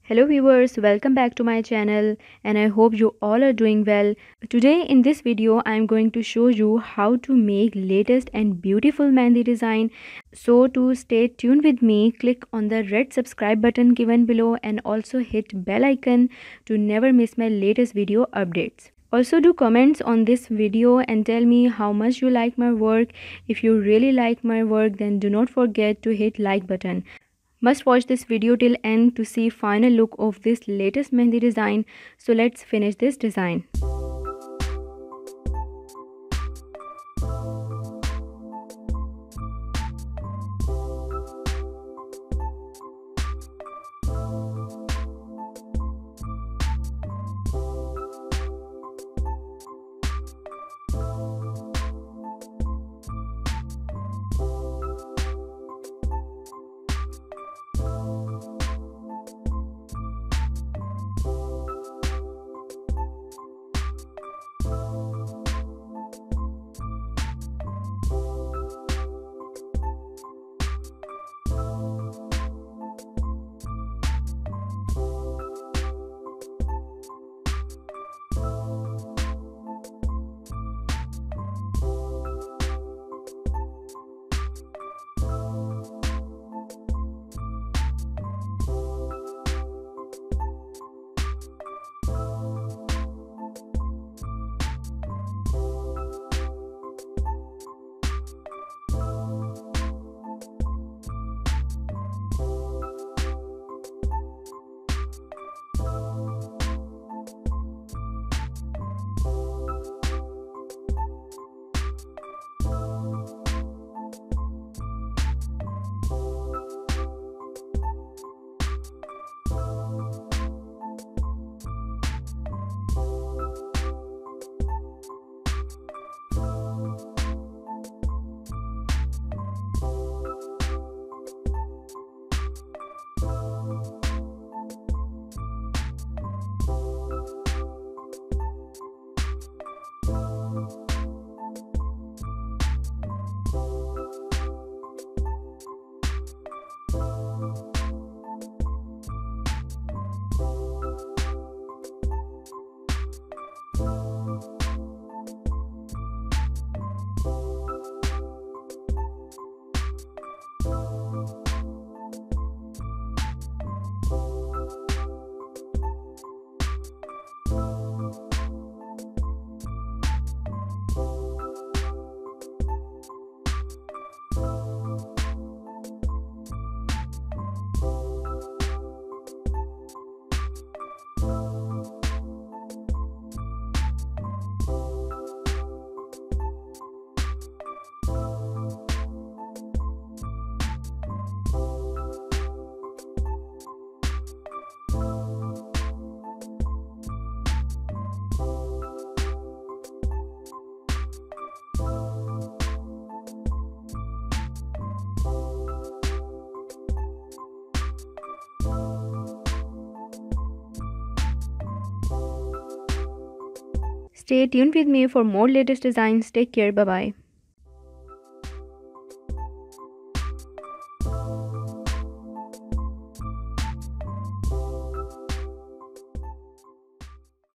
Hello viewers, welcome back to my channel and I hope you all are doing well. Today in this video I am going to show you how to make latest and beautiful mehndi design. So to stay tuned with me, click on the red subscribe button given below and also hit bell icon to never miss my latest video updates. Also do comments on this video and tell me how much you like my work. If you really like my work, then do not forget to hit like button. Must watch this video till end to see final look of this latest mehndi design. So let's finish this design. Stay tuned with me for more latest designs. Take care. Bye bye.